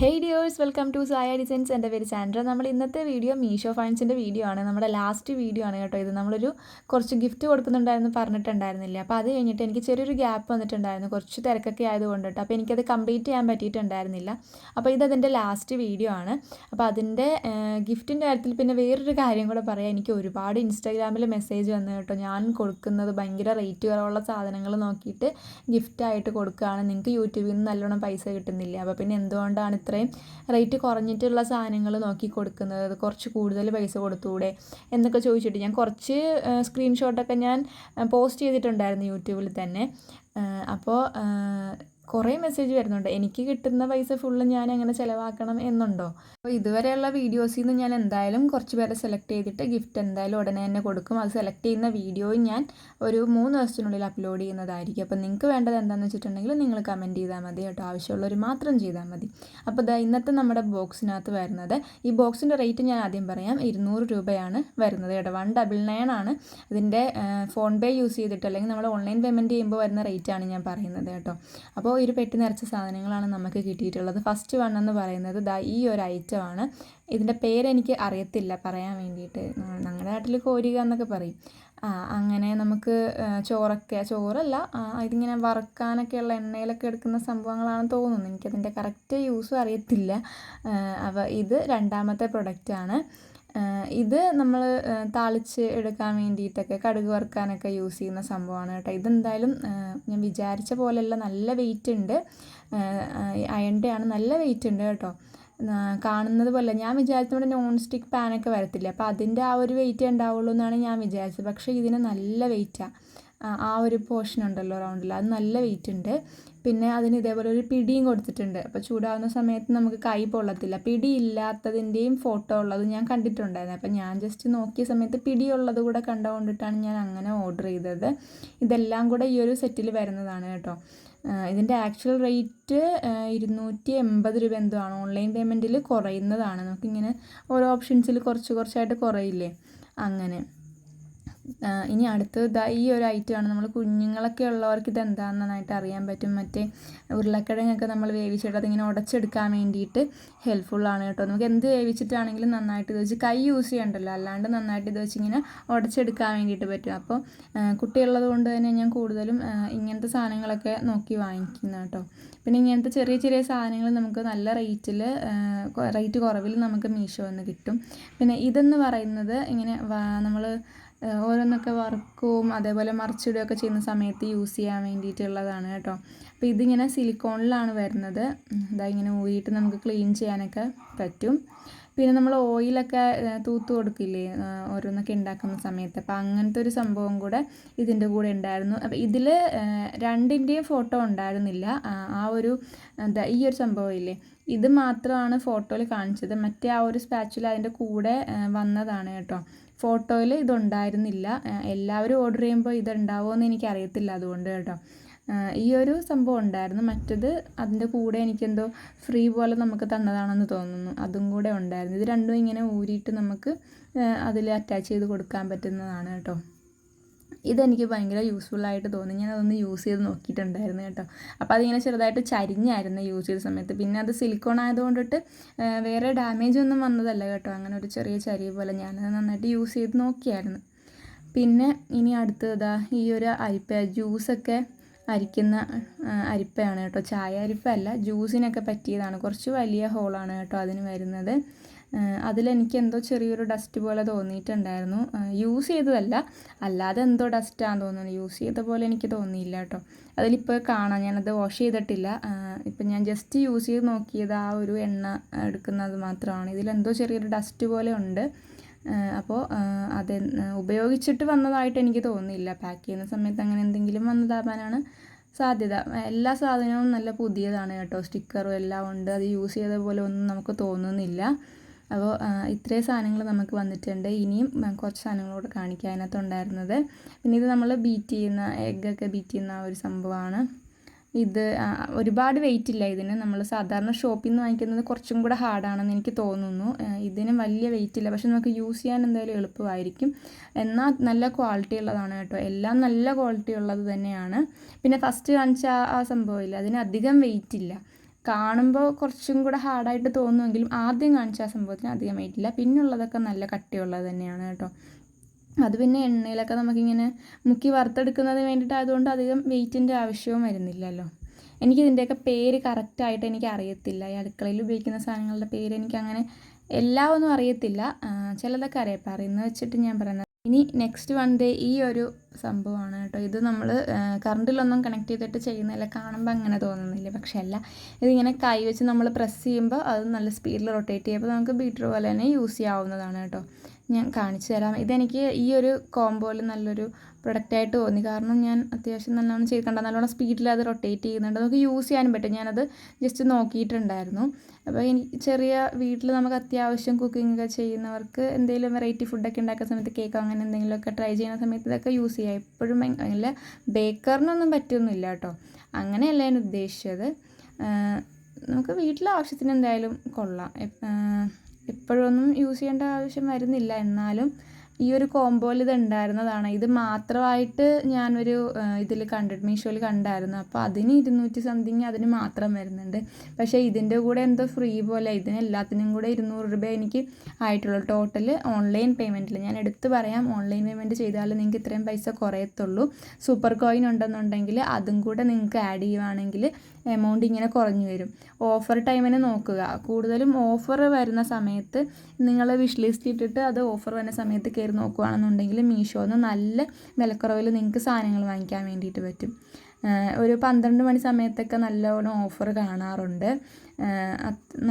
Hey dears, welcome to Saya designs. എൻ്റെ പേര് Sandra. നമ്മൾ ഇന്നത്തെ വീഡിയോ മീഷോ ഫൈൻസിൻ്റെ വീഡിയോ ആണ്. നമ്മുടെ ലാസ്റ്റ് വീഡിയോ ആണ് കേട്ടോ ഇത്. നമ്മളൊരു കുറച്ച് ഗിഫ്റ്റ് കൊടുക്കുന്നുണ്ടായിരുന്നു പറഞ്ഞിട്ടുണ്ടായിരുന്നില്ല. അപ്പോൾ അത് കഴിഞ്ഞിട്ട് എനിക്ക് ചെറിയൊരു ഗ്യാപ്പ് വന്നിട്ടുണ്ടായിരുന്നു, കുറച്ച് തിരക്കൊക്കെ ആയതുകൊണ്ട് കേട്ടോ. അപ്പോൾ എനിക്കത് കംപ്ലീറ്റ് ചെയ്യാൻ പറ്റിയിട്ടുണ്ടായിരുന്നില്ല. അപ്പോൾ ഇതതിൻ്റെ ലാസ്റ്റ് വീഡിയോ ആണ്. അപ്പോൾ അതിൻ്റെ ഗിഫ്റ്റിൻ്റെ കാര്യത്തിൽ പിന്നെ വേറൊരു കാര്യം കൂടെ പറയാം. എനിക്ക് ഒരുപാട് ഇൻസ്റ്റാഗ്രാമിൽ മെസ്സേജ് വന്നു കേട്ടോ. ഞാൻ കൊടുക്കുന്നത് ഭയങ്കര റേറ്റ് കുറവുള്ള സാധനങ്ങൾ നോക്കിയിട്ട് ഗിഫ്റ്റായിട്ട് കൊടുക്കുകയാണ്, നിങ്ങൾക്ക് യൂട്യൂബിൽ നിന്ന് നല്ലോണം പൈസ കിട്ടുന്നില്ല, അപ്പോൾ പിന്നെ എന്തുകൊണ്ടാണ് ഇത്രയും റേറ്റ് കുറഞ്ഞിട്ടുള്ള സാധനങ്ങൾ നോക്കി കൊടുക്കുന്നത്, കുറച്ച് കൂടുതൽ പൈസ കൊടുത്തുകൂടെ എന്നൊക്കെ ചോദിച്ചിട്ട് ഞാൻ കുറച്ച് സ്ക്രീൻഷോട്ടൊക്കെ ഞാൻ പോസ്റ്റ് ചെയ്തിട്ടുണ്ടായിരുന്നു യൂട്യൂബിൽ തന്നെ. അപ്പോൾ കുറേ മെസ്സേജ് വരുന്നുണ്ട്, എനിക്ക് കിട്ടുന്ന പൈസ ഫുള്ള് ഞാൻ എങ്ങനെ ചിലവാക്കണം എന്നുണ്ടോ. അപ്പോൾ ഇതുവരെയുള്ള വീഡിയോസിൽ നിന്ന് ഞാൻ എന്തായാലും കുറച്ച് പേരെ സെലക്ട് ചെയ്തിട്ട് ഗിഫ്റ്റ് എന്തായാലും ഉടനെ തന്നെ കൊടുക്കും. അത് സെലക്ട് ചെയ്യുന്ന വീഡിയോയും ഞാൻ ഒരു 3 ദിവസത്തിനുള്ളിൽ അപ്ലോഡ് ചെയ്യുന്നതായിരിക്കും. അപ്പോൾ നിങ്ങൾക്ക് വേണ്ടത് എന്താണെന്ന് വെച്ചിട്ടുണ്ടെങ്കിൽ നിങ്ങൾ കമൻറ്റ് ചെയ്താൽ മതി കേട്ടോ, ആവശ്യമുള്ളവർ മാത്രം ചെയ്താൽ മതി. അപ്പോൾ ഇന്നത്തെ നമ്മുടെ ബോക്സിനകത്ത് വരുന്നത്, ഈ ബോക്സിൻ്റെ റേറ്റ് ഞാൻ ആദ്യം പറയാം, 200 രൂപയാണ് വരുന്നത് കേട്ടോ. 199 ആണ് ഇതിൻ്റെ ഫോൺ പേ യൂസ് ചെയ്തിട്ട് അല്ലെങ്കിൽ നമ്മൾ ഓൺലൈൻ പേയ്മെൻറ്റ് ചെയ്യുമ്പോൾ വരുന്ന റേറ്റാണ് ഞാൻ പറയുന്നത് കേട്ടോ. അപ്പോൾ ഒരു പെട്ടി നിറച്ച സാധനങ്ങളാണ് നമുക്ക് കിട്ടിയിട്ടുള്ളത്. ഫസ്റ്റ് വൺ എന്ന് പറയുന്നത് ഈ ഒരു ഐറ്റമാണ്. ഇതിൻ്റെ പേരെനിക്ക് അറിയത്തില്ല പറയാൻ വേണ്ടിയിട്ട്, ഞങ്ങളുടെ നാട്ടിൽ കോരിക എന്നൊക്കെ പറയും. അങ്ങനെ നമുക്ക് ചോറല്ല, ഇതിങ്ങനെ വറുക്കാനൊക്കെയുള്ള എണ്ണയിലൊക്കെ എടുക്കുന്ന സംഭവങ്ങളാണെന്ന് തോന്നുന്നു, എനിക്കതിൻ്റെ കറക്റ്റ് യൂസും അറിയത്തില്ല. അപ്പോൾ ഇത് രണ്ടാമത്തെ പ്രൊഡക്റ്റാണ്. ഇത് നമ്മൾ താളിച്ച് എടുക്കാൻ വേണ്ടിയിട്ടൊക്കെ കടുക് വറുക്കാനൊക്കെ യൂസ് ചെയ്യുന്ന സംഭവമാണ് കേട്ടോ. ഇതെന്തായാലും ഞാൻ വിചാരിച്ച പോലെയല്ല, നല്ല വെയിറ്റ് ഉണ്ട്. അയണിൻ്റെ ആണ്, നല്ല വെയിറ്റ് ഉണ്ട് കേട്ടോ. കാണുന്നത് പോലെ ഞാൻ വിചാരിച്ചത് നോൺ സ്റ്റിക്ക് പാനൊക്കെ വരത്തില്ല, അപ്പോൾ അതിൻ്റെ ആ ഒരു വെയിറ്റ് ഉണ്ടാവുള്ളൂ എന്നാണ് ഞാൻ വിചാരിച്ചത്. പക്ഷേ ഇതിന് നല്ല വെയിറ്റാണ്. ആ ഒരു പോർഷൻ ഉണ്ടല്ലോ റൗണ്ടിൽ, അത് നല്ല വെയിറ്റ് ഉണ്ട്. പിന്നെ അതിന് ഇതേപോലെ ഒരു പിടിയും കൊടുത്തിട്ടുണ്ട്. അപ്പോൾ ചൂടാവുന്ന സമയത്ത് നമുക്ക് കൈ പൊള്ളത്തില്ല. പിടി ഇല്ലാത്തതിൻ്റെയും ഫോട്ടോ ഉള്ളത് ഞാൻ കണ്ടിട്ടുണ്ടായിരുന്നു. അപ്പോൾ ഞാൻ ജസ്റ്റ് നോക്കിയ സമയത്ത് പിടിയുള്ളത് കൂടെ കണ്ടുകൊണ്ടിട്ടാണ് ഞാൻ അങ്ങനെ ഓർഡർ ചെയ്തത്. ഇതെല്ലാം കൂടെ ഈ ഒരു സെറ്റിൽ വരുന്നതാണ് കേട്ടോ. ഇതിൻ്റെ ആക്ച്വൽ റേറ്റ് 280 രൂപ എന്തോ ആണ്. ഓൺലൈൻ പേയ്മെൻറ്റിൽ കുറയുന്നതാണ്, നമുക്കിങ്ങനെ ഓരോ ഓപ്ഷൻസിൽ കുറച്ചായിട്ട് കുറയില്ലേ, അങ്ങനെ. ഇനി അടുത്തത് ഈ ഒരു ഐറ്റമാണ്. നമ്മൾ കുഞ്ഞുങ്ങളൊക്കെ ഉള്ളവർക്ക് ഇത് എന്താണെന്ന് നന്നായിട്ട് അറിയാൻ പറ്റും. മറ്റേ ഉരുളക്കിഴങ്ങൊക്കെ നമ്മൾ വേവിച്ചിട്ട് അതിങ്ങനെ ഉടച്ചെടുക്കാൻ വേണ്ടിയിട്ട് ഹെൽപ്ഫുള്ളാണ് കേട്ടോ. നമുക്ക് എന്ത് വേവിച്ചിട്ടാണെങ്കിലും നന്നായിട്ട് ഇത് വെച്ച് കൈ യൂസ് ചെയ്യണ്ടല്ലോ, അല്ലാണ്ട് നന്നായിട്ട് ഇത് വെച്ച് ഇങ്ങനെ ഉടച്ചെടുക്കാൻ വേണ്ടിയിട്ട് പറ്റും. അപ്പോൾ കുട്ടിയുള്ളത് കൊണ്ട് തന്നെ ഞാൻ കൂടുതലും ഇങ്ങനത്തെ സാധനങ്ങളൊക്കെ നോക്കി വാങ്ങിക്കുന്നത് കേട്ടോ. പിന്നെ ഇങ്ങനത്തെ ചെറിയ ചെറിയ സാധനങ്ങൾ നമുക്ക് നല്ല റേറ്റ് കുറവിൽ നമുക്ക് മീഷോ എന്ന് കിട്ടും. പിന്നെ ഇതെന്ന് പറയുന്നത് ഇങ്ങനെ നമ്മൾ ഓരോന്നൊക്കെ വറുക്കും അതേപോലെ മറിച്ചിടുകയൊക്കെ ചെയ്യുന്ന സമയത്ത് യൂസ് ചെയ്യാൻ വേണ്ടിയിട്ടുള്ളതാണ് കേട്ടോ. അപ്പോൾ ഇതിങ്ങനെ സിലിക്കോണിലാണ് വരുന്നത്. ഇങ്ങനെ ഊരിയിട്ട് നമുക്ക് ക്ലീൻ ചെയ്യാനൊക്കെ പറ്റും. പിന്നെ നമ്മൾ ഓയിലൊക്കെ തൂത്ത് കൊടുക്കില്ലേ ഓരോന്നൊക്കെ ഉണ്ടാക്കുന്ന സമയത്ത്, അപ്പോൾ അങ്ങനത്തെ ഒരു സംഭവം കൂടെ ഇതിൻ്റെ കൂടെ ഉണ്ടായിരുന്നു. അപ്പോൾ ഇതിൽ രണ്ടിൻ്റെയും ഫോട്ടോ ഉണ്ടായിരുന്നില്ല. ഈ ഒരു സംഭവം ഇല്ലേ, ഇത് മാത്രമാണ് ഫോട്ടോയിൽ കാണിച്ചത്. മറ്റേ ആ ഒരു സ്പാച്ചുല അതിൻ്റെ കൂടെ വന്നതാണ് കേട്ടോ. ഫോട്ടോയിൽ ഇതുണ്ടായിരുന്നില്ല. എല്ലാവരും ഓർഡർ ചെയ്യുമ്പോൾ ഇതുണ്ടാവുമോ എന്ന് എനിക്കറിയത്തില്ല, അതുകൊണ്ട് കേട്ടോ. ഈ ഒരു സംഭവം ഉണ്ടായിരുന്നു. മറ്റത് അതിൻ്റെ കൂടെ എനിക്കെന്തോ ഫ്രീ പോലെ നമുക്ക് തന്നതാണെന്ന് തോന്നുന്നു, അതും കൂടെ ഉണ്ടായിരുന്നു. ഇത് രണ്ടും ഇങ്ങനെ ഊരിയിട്ട് നമുക്ക് അതിൽ അറ്റാച്ച് ചെയ്ത് കൊടുക്കാൻ പറ്റുന്നതാണ് കേട്ടോ. ഇതെനിക്ക് ഭയങ്കര യൂസ്ഫുള്ളായിട്ട് തോന്നി, ഞാനതൊന്ന് യൂസ് ചെയ്ത് നോക്കിയിട്ടുണ്ടായിരുന്നു കേട്ടോ. അപ്പോൾ അതിങ്ങനെ ചെറുതായിട്ട് ചരിഞ്ഞായിരുന്നു യൂസ് ചെയ്ത സമയത്ത്. പിന്നെ അത് സിലിക്കോൺ ആയതുകൊണ്ടിട്ട് വേറെ ഡാമേജ് ഒന്നും വന്നതല്ല കേട്ടോ. അങ്ങനെ ഒരു ചെറിയ ചരിവ് പോലെ ഞാനത് നന്നായിട്ട് യൂസ് ചെയ്ത് നോക്കിയായിരുന്നു. പിന്നെ ഇനി അടുത്തത് ഈ ഒരു ജ്യൂസൊക്കെ അരിക്കുന്ന അരിപ്പയാണ് കേട്ടോ. ചായ അരിപ്പയല്ല, ജ്യൂസിനൊക്കെ പറ്റിയതാണ്. കുറച്ച് വലിയ ഹോളാണ് കേട്ടോ അതിന് വരുന്നത്. അതിലെനിക്ക് എന്തോ ചെറിയൊരു ഡസ്റ്റ് പോലെ തോന്നിയിട്ടുണ്ടായിരുന്നു. യൂസ് ചെയ്തതല്ല, അല്ലാതെ എന്തോ ഡസ്റ്റാണെന്ന് തോന്നുന്നു. യൂസ് ചെയ്ത പോലെ എനിക്ക് തോന്നിയില്ല കേട്ടോ. അതിലിപ്പോൾ കാണാം, ഞാനത് വാഷ് ചെയ്തിട്ടില്ല. ഇപ്പം ഞാൻ ജസ്റ്റ് യൂസ് ചെയ്ത് നോക്കിയത് ആ ഒരു എണ്ണ എടുക്കുന്നത് മാത്രമാണ്. ഇതിലെന്തോ ചെറിയൊരു ഡസ്റ്റ് പോലെ ഉണ്ട്. അപ്പോൾ അത് ഉപയോഗിച്ചിട്ട് വന്നതായിട്ട് എനിക്ക് തോന്നിയില്ല. പാക്ക് ചെയ്യുന്ന സമയത്ത് അങ്ങനെ എന്തെങ്കിലും വന്നതാവാനാണ് സാധ്യത. എല്ലാ സാധനവും നല്ല പുതിയതാണ് കേട്ടോ, സ്റ്റിക്കറും എല്ലാം ഉണ്ട്. അത് യൂസ് ചെയ്ത പോലെ ഒന്നും നമുക്ക് തോന്നുന്നില്ല. അപ്പോൾ ഇത്രയും സാധനങ്ങൾ നമുക്ക് വന്നിട്ടുണ്ട്. ഇനിയും കുറച്ച് സാധനങ്ങളോട് കാണിക്കാൻ അതിനകത്തുണ്ടായിരുന്നത്. പിന്നെ ഇത് നമ്മൾ എഗ്ഗൊക്കെ ബീറ്റ് ചെയ്യുന്ന ഒരു സംഭവമാണ്. ഇത് ഒരുപാട് വെയിറ്റ് ഇല്ല ഇതിന്. നമ്മൾ സാധാരണ ഷോപ്പിൽ നിന്ന് വാങ്ങിക്കുന്നത് കുറച്ചും കൂടെ ഹാർഡാണെന്ന് എനിക്ക് തോന്നുന്നു. ഇതിന് വലിയ വെയിറ്റ് ഇല്ല, പക്ഷെ നമുക്ക് യൂസ് ചെയ്യാൻ എന്തായാലും എളുപ്പമായിരിക്കും. എന്നാൽ നല്ല ക്വാളിറ്റി ഉള്ളതാണ് കേട്ടോ, എല്ലാം നല്ല ക്വാളിറ്റി ഉള്ളത് തന്നെയാണ്. പിന്നെ ഫസ്റ്റ് കാണിച്ച ആ സംഭവമില്ല, അതിന് അധികം വെയിറ്റ് ഇല്ല. കാണുമ്പോൾ കുറച്ചും കൂടെ ഹാർഡായിട്ട് തോന്നുമെങ്കിലും ആദ്യം കാണിച്ച ആ സംഭവത്തിന് അധികം വെയിറ്റില്ല. പിന്നുള്ളതൊക്കെ നല്ല കട്ടിയുള്ളത് തന്നെയാണ് കേട്ടോ. അത് പിന്നെ എണ്ണയിലൊക്കെ നമുക്കിങ്ങനെ മുക്കി വറുത്തെടുക്കുന്നതിന് വേണ്ടിയിട്ടായതുകൊണ്ട് അധികം വെയിറ്റിൻ്റെ ആവശ്യവും വരുന്നില്ലല്ലോ. എനിക്കിതിൻ്റെയൊക്കെ പേര് കറക്റ്റായിട്ട് എനിക്ക് അറിയത്തില്ല. ഈ അടുക്കളയിൽ ഉപയോഗിക്കുന്ന സാധനങ്ങളുടെ പേര് എനിക്കങ്ങനെ എല്ലാം ഒന്നും അറിയത്തില്ല. ചിലതൊക്കെ അറിയാം. പറയുന്നത് വെച്ചിട്ട് ഞാൻ പറയുന്നത്. ഇനി നെക്സ്റ്റ് വൺ ഡേ ഈ ഒരു സംഭവമാണ് കേട്ടോ. ഇത് നമ്മൾ കറണ്ടിലൊന്നും കണക്ട് ചെയ്തിട്ട് ചെയ്യുന്നില്ല. കാണുമ്പോൾ അങ്ങനെ തോന്നുന്നില്ല. പക്ഷേ അല്ല, ഇതിങ്ങനെ കൈ വെച്ച് നമ്മൾ പ്രസ് ചെയ്യുമ്പോൾ അത് നല്ല സ്പീഡിൽ റൊട്ടേറ്റ് ചെയ്യുമ്പോൾ നമുക്ക് ബീറ്റർ പോലെ തന്നെ യൂസ് ചെയ്യാവുന്നതാണ് കേട്ടോ. ഞാൻ കാണിച്ചു തരാം. ഇതെനിക്ക് ഈ ഒരു കോംബോയിൽ നല്ലൊരു പ്രൊഡക്റ്റായിട്ട് തോന്നി. കാരണം ഞാൻ അത്യാവശ്യം നല്ലോണം ചെയ്തിട്ടുണ്ട്. നല്ലോണം സ്പീഡിൽ അത് റൊട്ടേറ്റ് ചെയ്യുന്നുണ്ട്. നമുക്ക് യൂസ് ചെയ്യാനും പറ്റും. ഞാനത് ജസ്റ്റ് നോക്കിയിട്ടുണ്ടായിരുന്നു. അപ്പോൾ എനിക്ക് ചെറിയ വീട്ടിൽ നമുക്ക് അത്യാവശ്യം കുക്കിംഗ് ഒക്കെ ചെയ്യുന്നവർക്ക് എന്തെങ്കിലും വെറൈറ്റി ഫുഡൊക്കെ ഉണ്ടാക്കുന്ന സമയത്ത് കേക്ക് അങ്ങനെ എന്തെങ്കിലുമൊക്കെ ട്രൈ ചെയ്യുന്ന സമയത്ത് ഇതൊക്കെ യൂസ് ചെയ്യാം. എപ്പോഴും അല്ല, ബേക്കറിനൊന്നും പറ്റുന്നില്ല കേട്ടോ. അങ്ങനെയല്ല ഞാൻ ഉദ്ദേശിച്ചത്. നമുക്ക് വീട്ടിലെ ആവശ്യത്തിന് എന്തായാലും കൊള്ളാം. എപ്പോഴൊന്നും യൂസ് ചെയ്യേണ്ട ആവശ്യം വരുന്നില്ല. എന്നാലും ഈ ഒരു കോംബോയിൽ ഇത് ഉണ്ടായിരുന്നതാണ്. ഇത് മാത്രമായിട്ട് ഞാനൊരു ഇതിൽ മീഷോയിൽ കണ്ടായിരുന്നു. അപ്പോൾ അതിന് 200 സംതിങ് അതിന് മാത്രം വരുന്നുണ്ട്. പക്ഷേ ഇതിൻ്റെ കൂടെ എന്തോ ഫ്രീ പോലെ ഇതിനെല്ലാത്തിനും കൂടെ 200 രൂപ എനിക്ക് ആയിട്ടുള്ളൂ. ടോട്ടൽ ഓൺലൈൻ പേയ്മെൻറ്റിൽ ഞാൻ എടുത്ത് പറയാം, ഓൺലൈൻ പേയ്മെൻറ്റ് ചെയ്താൽ നിങ്ങൾക്ക് ഇത്രയും പൈസ കുറയത്തുള്ളൂ. സൂപ്പർ കോയിൻ ഉണ്ടെന്നുണ്ടെങ്കിൽ അതും കൂടെ നിങ്ങൾക്ക് ആഡ് ചെയ്യുവാണെങ്കിൽ എമൗണ്ട് ഇങ്ങനെ കുറഞ്ഞു വരും. ഓഫർ ടൈമിന് നോക്കുക. കൂടുതലും ഓഫർ വരുന്ന സമയത്ത് നിങ്ങൾ വിഷ് ലിസ്റ്റ് ഇട്ടിട്ട് അത് ഓഫർ വരുന്ന സമയത്ത് കയറി നോക്കുകയാണെന്നുണ്ടെങ്കിൽ മീഷോന്ന് നല്ല വിലക്കുറവിൽ നിങ്ങൾക്ക് സാധനങ്ങൾ വാങ്ങിക്കാൻ വേണ്ടിയിട്ട് പറ്റും. ഒരു 12 മണി സമയത്തൊക്കെ നല്ലോണം ഓഫർ കാണാറുണ്ട്.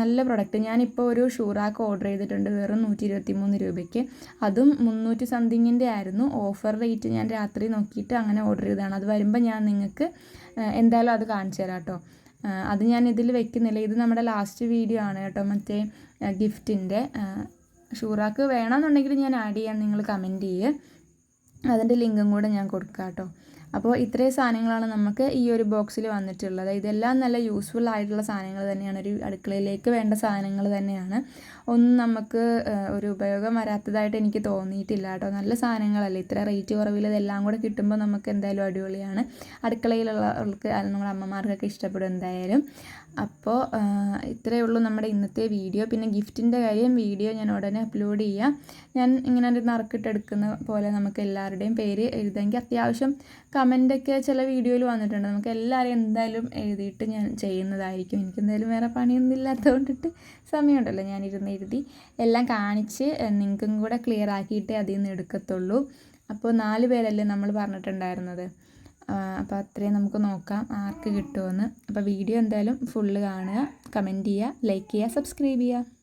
നല്ല പ്രൊഡക്റ്റ്. ഞാനിപ്പോൾ ഒരു ഷൂറാക്ക് ഓർഡർ ചെയ്തിട്ടുണ്ട് വെറും 123 രൂപയ്ക്ക്. അതും 300 സംതിങ്ങിൻ്റെ ആയിരുന്നു. ഓഫർ റേറ്റ് ഞാൻ രാത്രി നോക്കിയിട്ട് അങ്ങനെ ഓർഡർ ചെയ്തതാണ്. അത് വരുമ്പോൾ ഞാൻ നിങ്ങൾക്ക് എന്തായാലും അത് കാണിച്ചു തരാം കേട്ടോ. അത് ഞാൻ ഇതിൽ വെക്കുന്നില്ല. ഇത് നമ്മുടെ ലാസ്റ്റ് വീഡിയോ ആണ് കേട്ടോ. മറ്റേ ഗിഫ്റ്റിൻ്റെ ഷൂറാക്ക് വേണമെന്നുണ്ടെങ്കിൽ ഞാൻ ആഡ് ചെയ്യാൻ, നിങ്ങൾ കമൻറ്റ് ചെയ്യുക. അതിൻ്റെ ലിങ്കും കൂടെ ഞാൻ കൊടുക്കാം കേട്ടോ. അപ്പോൾ ഇത്രയും സാധനങ്ങളാണ് നമുക്ക് ഈ ഒരു ബോക്സിൽ വന്നിട്ടുള്ളത്. ഇതെല്ലാം നല്ല യൂസ്ഫുൾ ആയിട്ടുള്ള സാധനങ്ങൾ തന്നെയാണ്. ഒരു അടുക്കളയിലേക്ക് വേണ്ട സാധനങ്ങൾ തന്നെയാണ്. ഒന്നും നമുക്ക് ഒരു ഉപയോഗം വരാത്തതായിട്ട് എനിക്ക് തോന്നിയിട്ടില്ല കേട്ടോ. നല്ല സാധനങ്ങളല്ലേ, ഇത്ര റേറ്റ് കുറവിൽ ഇതെല്ലാം കൂടെ കിട്ടുമ്പോൾ നമുക്ക് എന്തായാലും അടിപൊളിയാണ്. അടുക്കളയിലുള്ളവർക്ക് നമ്മുടെ അമ്മമാർക്കൊക്കെ ഇഷ്ടപ്പെടും എന്തായാലും. അപ്പോൾ ഇത്രയേ ഉള്ളൂ നമ്മുടെ ഇന്നത്തെ വീഡിയോ. പിന്നെ ഗിഫ്റ്റിൻ്റെ കാര്യം വീഡിയോ ഞാൻ ഉടനെ അപ്ലോഡ് ചെയ്യാം. ഞാൻ ഇങ്ങനെ ഒരു നറുക്കിട്ടെടുക്കുന്ന പോലെ നമുക്ക് എല്ലാവരുടെയും പേര് എഴുതാമെങ്കിൽ അത്യാവശ്യം കമൻ്റൊക്കെ ചില വീഡിയോയിൽ വന്നിട്ടുണ്ട്. നമുക്ക് എല്ലാവരെയും എന്തായാലും എഴുതിയിട്ട് ഞാൻ ചെയ്യുന്നതായിരിക്കും. എനിക്കെന്തായാലും വേറെ പണിയൊന്നും ഇല്ലാത്തതുകൊണ്ടിട്ട് സമയമുണ്ടല്ലോ, ഞാനിരുന്ന് എഴുതി എല്ലാം കാണിച്ച് നിങ്ങൾക്കും കൂടെ ക്ലിയർ ആക്കിയിട്ടേ അതിൽ നിന്ന് എടുക്കത്തുള്ളൂ. അപ്പോൾ 4 പേരല്ലേ നമ്മൾ പറഞ്ഞിട്ടുണ്ടായിരുന്നത്. അപ്പോൾ അത്രയും നമുക്ക് നോക്കാം ആർക്ക് കിട്ടുമെന്ന്. അപ്പോൾ വീഡിയോ എന്തായാലും ഫുള്ള് കാണുക, കമൻറ്റ് ചെയ്യുക, ലൈക്ക് ചെയ്യുക, സബ്സ്ക്രൈബ് ചെയ്യുക.